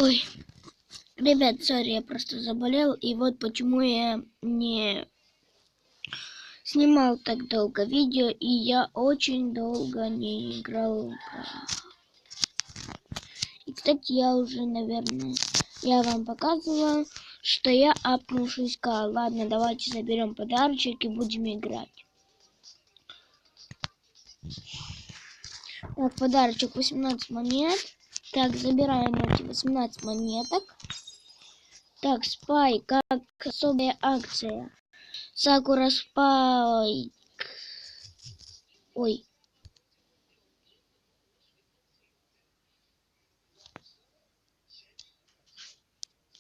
Ой, ребят, сори, я просто заболел, и вот почему я не снимал так долго видео, и я очень долго не играл. И, кстати, я уже, наверное, я вам показывала, что я апнул 6К. Ладно, давайте заберем подарочек и будем играть. Так, подарочек 18 монет. Так, забираем эти 18 монеток. Так, Спайк, как особая акция. Сакура Спайк. Ой.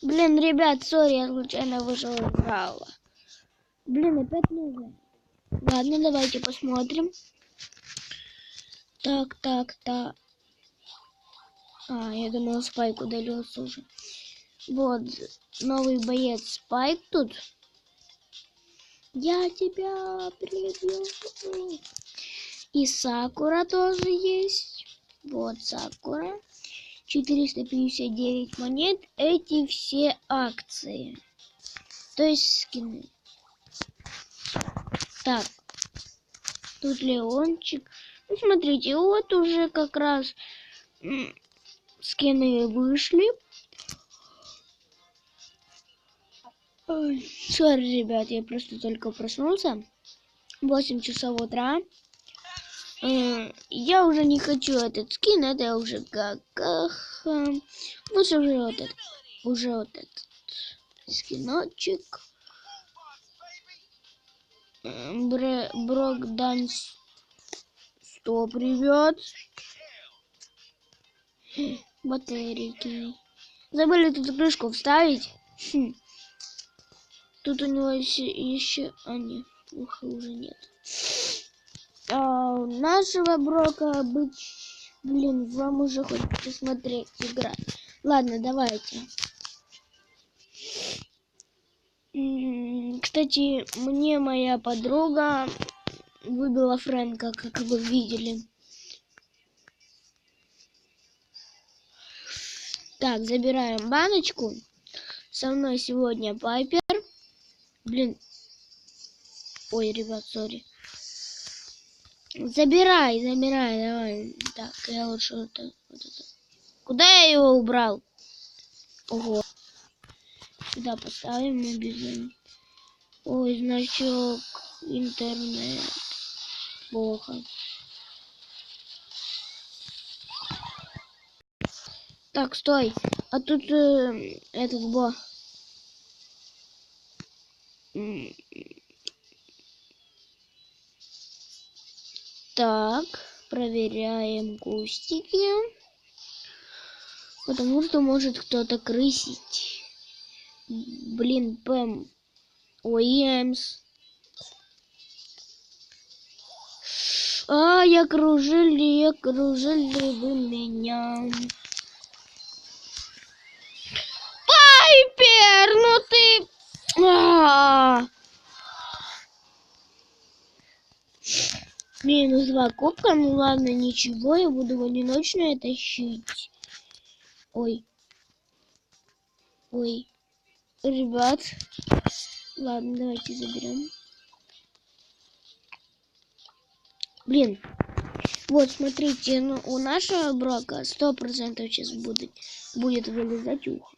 Блин, ребят, сори, я случайно вышел из зала. Блин, опять новое. Ладно, давайте посмотрим. Так. Я думал, Спайк удалился уже. Вот, новый боец Спайк тут. Я тебя прибью. И Сакура тоже есть. Вот Сакура. 459 монет. Эти все акции. То есть скины. Так. Тут Леончик. Ну, смотрите, вот уже как раз скины вышли. Сори, ребят, я просто только проснулся. 8 часов утра. Я уже не хочу этот скин, это уже как... Лучше уже вот этот скиночек. Брок Данс 100, привет. Батарейки. Забыли тут крышку вставить. Тут у него еще... нет, уже нет. Нашего Брока быть... Блин, вам уже хочется смотреть играть. Ладно, давайте. Кстати, мне моя подруга выбила Фрэнка, как вы видели. Так, забираем баночку. Со мной сегодня Пайпер. Блин. Ой, ребят, сори. Забирай, давай. Так, я лучше вот это. Куда я его убрал? Ого. Сюда поставим обязательно. Ой, значок. Интернет. Плохо. Так, стой. А тут этот бо. Так, проверяем кустики. Потому что может кто-то крысить. Блин, Пэм. Ой, Эмс. Окружили вы меня. Пайпер, ну ты... Минус 2 кубка, ну ладно, ничего, я буду в одиночную тащить. Ой, ребят, ладно, давайте заберем. Блин, вот смотрите, ну, у нашего Брока 100% сейчас будет вылезать ухо.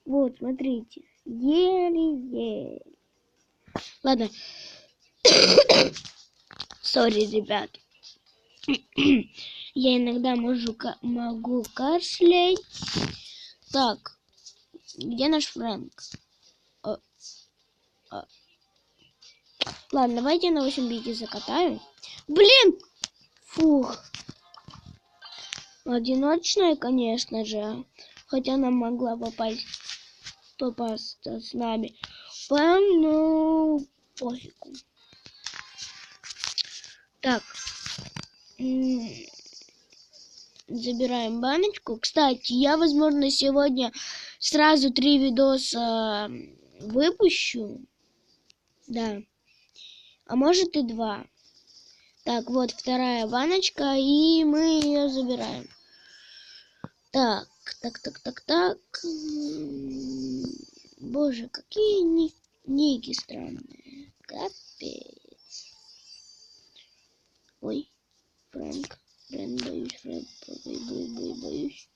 Вот, смотрите, еле-еле. Ладно. Сори, ребят. Я иногда могу кашлять. Так, где наш Фрэнк? Ладно, давайте на 8 бити закатаю. Блин! Фух. Одиночная, конечно же. Хотя она могла попасть с нами. Ну, пофигу. Так. Забираем баночку. Кстати, я, возможно, сегодня сразу 3 видоса выпущу. Да. А может и 2. Так, вот вторая баночка, и мы ее забираем. Так. Боже, какие ники странные. Капец. Ой, Фрэнк, боюсь, боюсь.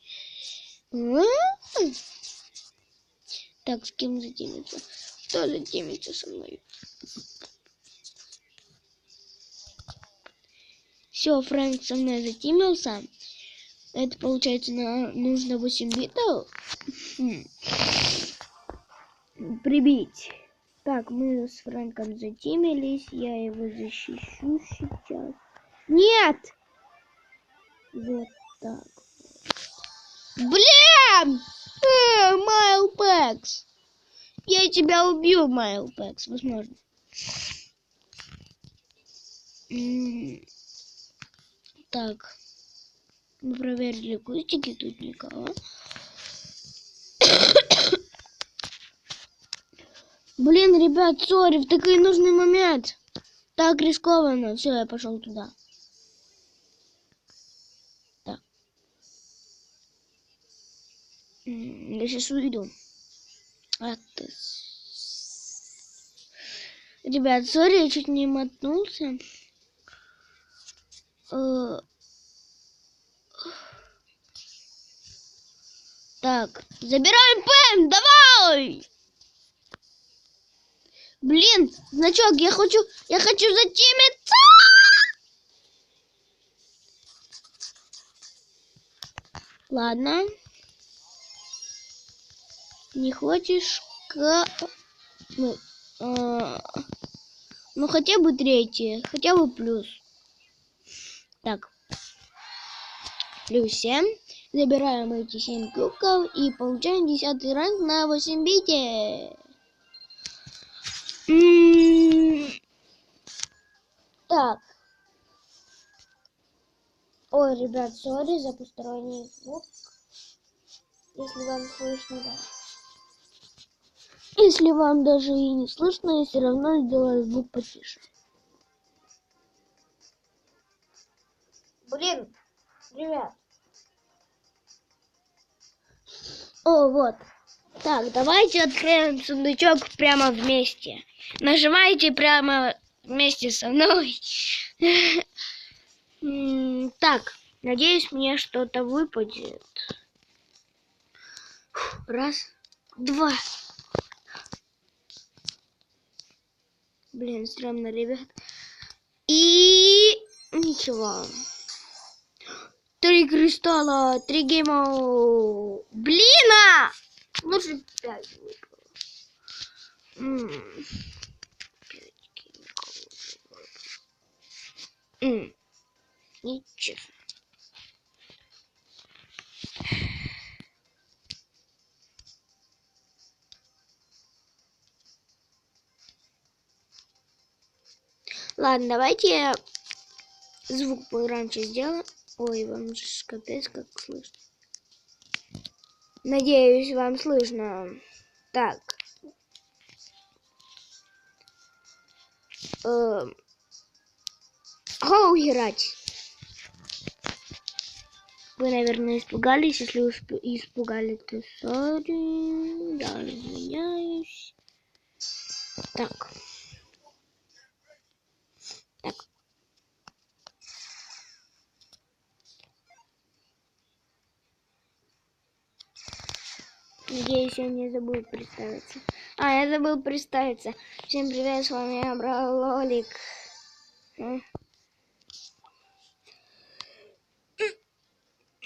Так, с кем затемиться? Кто затемится со мной? Все, Фрэнк со мной затемился. Это получается нужно 8 битов. Прибить. Так, мы с Фрэнком затемились. Я его защищу сейчас. Нет! Вот так. Блин! Майлпэкс! Я тебя убью, Майлпэкс, возможно. Так. Мы проверили кустики, тут никого. Блин, ребят, сори, в такой нужный момент. Так рискованно. Все, я пошел туда. Так. Я сейчас уйду. Ребят, сори, я чуть не мотнулся. Так, забираем Пэм, давай! Блин, значок, я хочу затимиться! Ладно. Не хочешь ну хотя бы третье, хотя бы плюс. Так. Плюс 7. Забираем эти 7 кубков и получаем 10 ранг на 8 бите. Так. Ой, ребят, сори за посторонний звук. Если вам слышно, да. Если вам даже и не слышно, я все равно сделаю звук потише. Блин, ребят. О, вот. Так, давайте откроем сундучок прямо вместе. Нажимайте прямо вместе со мной. Так, надеюсь, мне что-то выпадет. Раз, два. Блин, стрёмно, ребят. И ничего. 3 кристалла, 3 гейма. Блин! Лучше 5 выпало. 5 геймов. Нечестно. Ладно, давайте я звук погромче сделаю. Ой, вам же капец как слышно. Надеюсь, вам слышно. Так. Хоу, играть. Вы, наверное, испугались. Если вы испугали, то сори. Да, извиняюсь. Так. Так. Надеюсь, я не забыл представиться. Я забыл представиться. Всем привет, с вами Абралолик.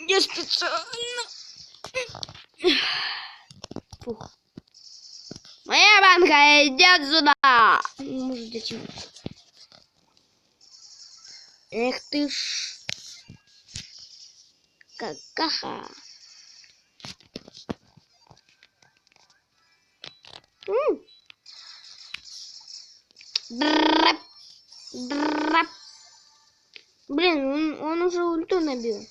Я специально. Фух. Моя банка идет сюда. Может, зачем? Эх ты ж. Какаха. Блин, он уже ульту набил.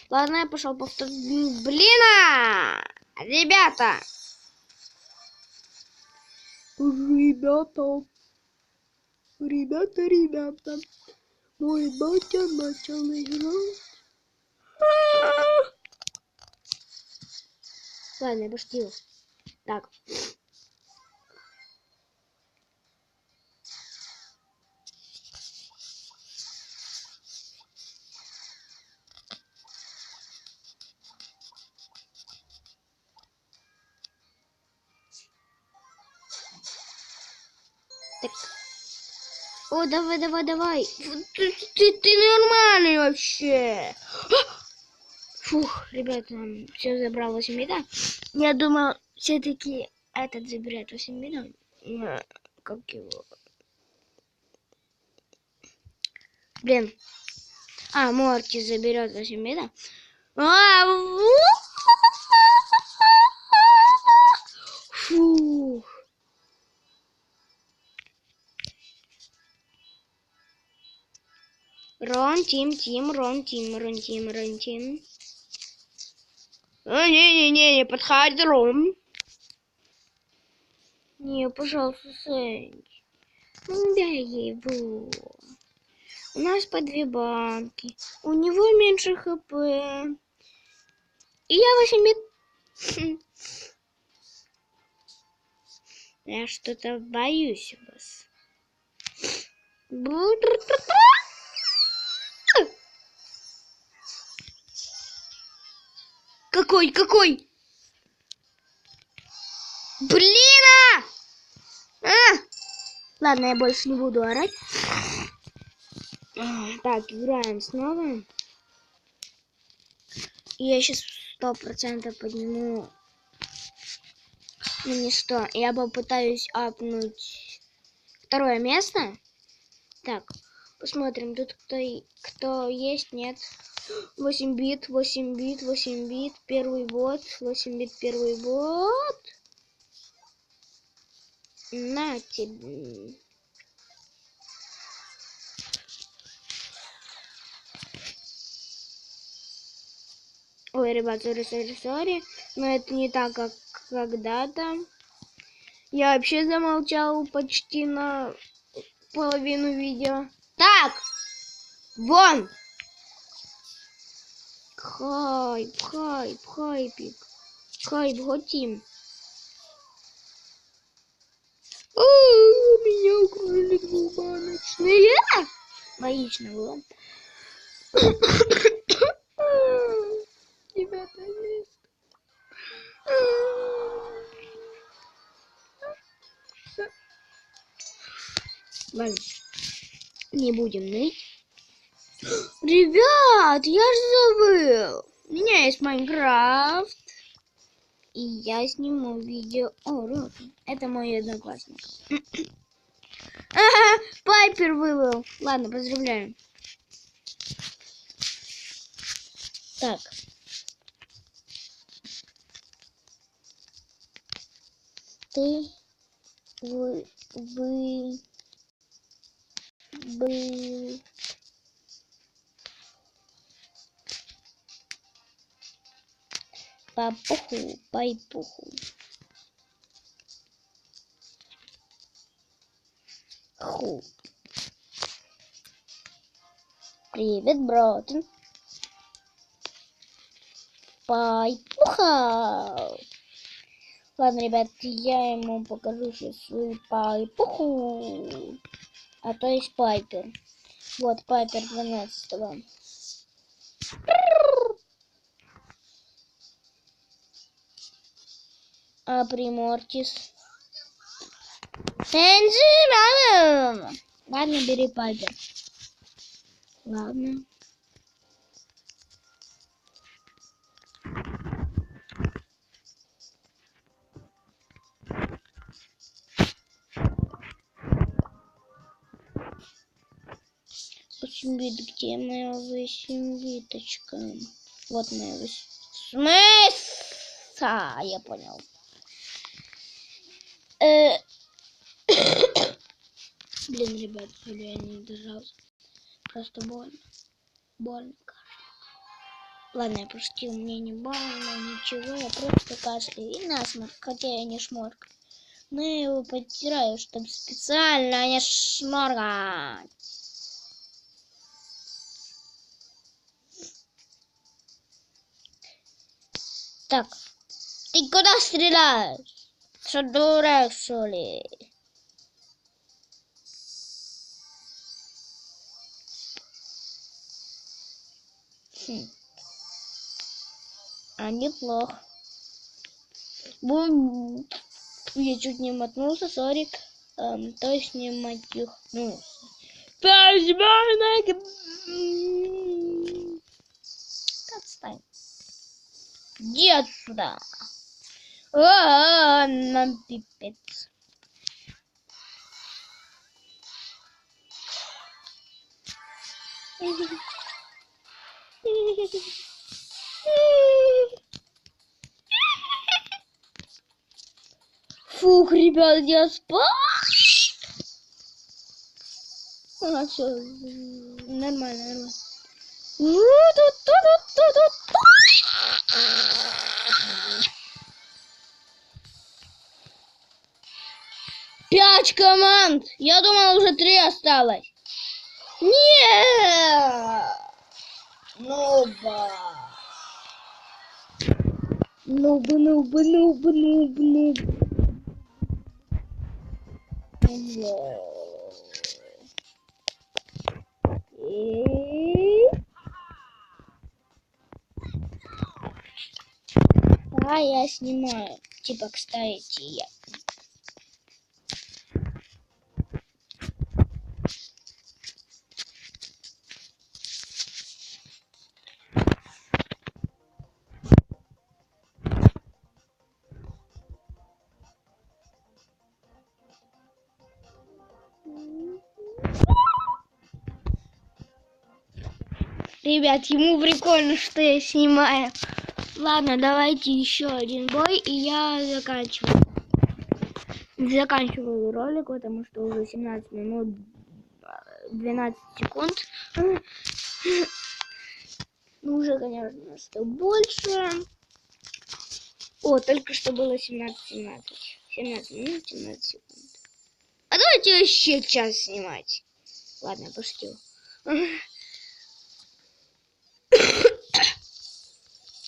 Ладно, я пошел повторить. Блин! Ребята! Ребята. Мой батя начал играть. Ладно, я пошутила. Так. Так. О, давай, давай, давай. Ты нормальный вообще. Фух, ребята, все забрал 8 бита. Я думал, все-таки этот заберет 8 бита. Как его? Блин. А, Морти заберет 8 бита. Фух. Рон, Тим, Рон, Тим. Не, подходи, Рон. Не, пожалуйста, Сэнди. Ну, дай его. У нас по 2 банки. У него меньше хп. И я 8 бит. Я что-то боюсь вас. Какой? Блин! Ладно, я больше не буду орать. Так, играем снова. Я сейчас 100% подниму. Ну не 100. Я попытаюсь апнуть 2-е место. Так, посмотрим, тут кто есть, нет. 8 бит, первый бот, 8 бит, первый бот. На тебе. Ой, ребят, сори. Но это не так, как когда-то. Я вообще замолчал почти на половину видео. Так! Вон! Хайпик. Хайп, готим. Меня украли двухбаночные. Логично было. Ребята, ладно, не будем ныть. Ребят, я же забыл. У меня есть Майнкрафт. И я сниму видео. О, это мой одноклассник. Ага, Пайпер вывел. Ладно, поздравляю. Так. Вы пайпуху. Ху. Привет, брат. Пайпуха. Ладно, ребят, я ему покажу сейчас свою пайпуху. А то есть Пайпер. Вот, Пайпер 12-го. А Примортис. Ладно, бери Пайпер. Ладно. Где моя 8-биточка? Вот моя 8. Смысл? Я понял. Блин, ребят, я не держался. Просто больно. Ладно, я пошутил, мне не больно, ничего, я просто кашляю и насморк, хотя я не шморк. Но я его подтираю, чтобы специально не шморгать. Так, ты Ты куда стреляешь? Что, дурак, что ли? А неплохо. Я чуть не мотнулся, сорик. То есть не матюхнулся. Отстань. Иди отсюда. Нам пипец. Фух, ребят, я спал. Все, нормально. Пять команд! Я думал, уже 3 осталось. Нет! Нуба. Нуб. А я снимаю. Типа, кстати, я. Ребят, ему прикольно, что я снимаю. Ладно, давайте еще один бой, и я заканчиваю ролик, потому что уже 17 минут 12 секунд. Ну, уже, конечно, что больше. О, только что было 17 минут 17 секунд. А давайте еще час снимать. Ладно, я пошутил.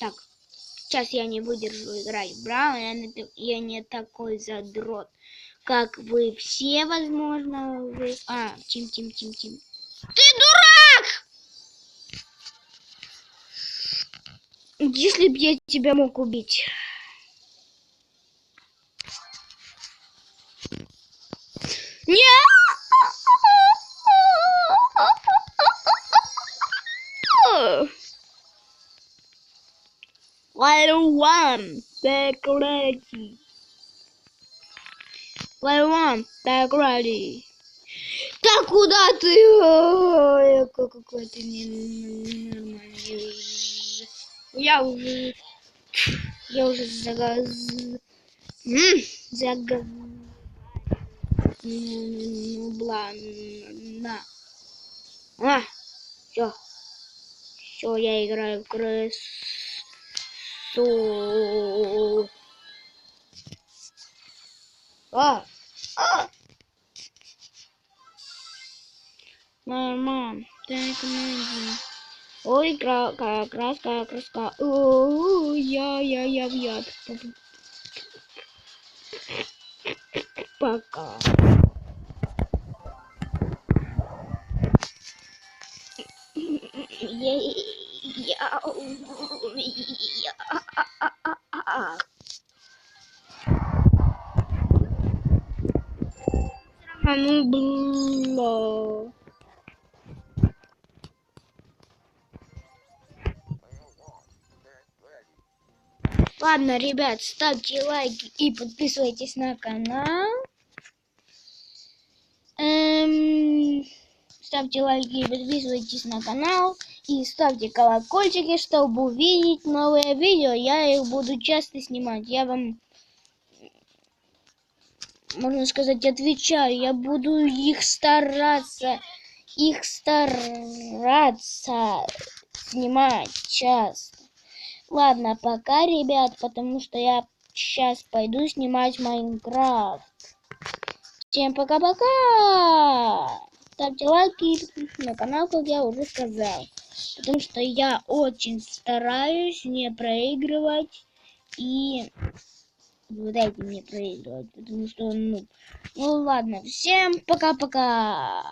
Так, сейчас я не выдержу играть в Браво. Я не такой задрот, как вы все, возможно. Тим. Ты дурак! Если б я тебя мог убить. Нет! Level 1, back ready. Level 1, back ready. Да куда ты? Ой, какой ты ненормальный. Я уже все, я играю в крысу. Мама, так найди. Ой, краска. Я в яд. Пока. Ну, бла. Ладно, ребят, ставьте лайки и подписывайтесь на канал. Ставьте лайки и подписывайтесь на канал. И ставьте колокольчики, чтобы увидеть новые видео. Я их буду часто снимать. Я вам, можно сказать, отвечаю. Я буду их стараться снимать часто. Ладно, пока, ребят, потому что я сейчас пойду снимать Майнкрафт. Всем пока-пока! Ставьте лайки и подписывайтесь на канал, как я уже сказал. Потому что я очень стараюсь не проигрывать И вот дайте мне проигрывать, потому что, ну ладно, всем пока-пока.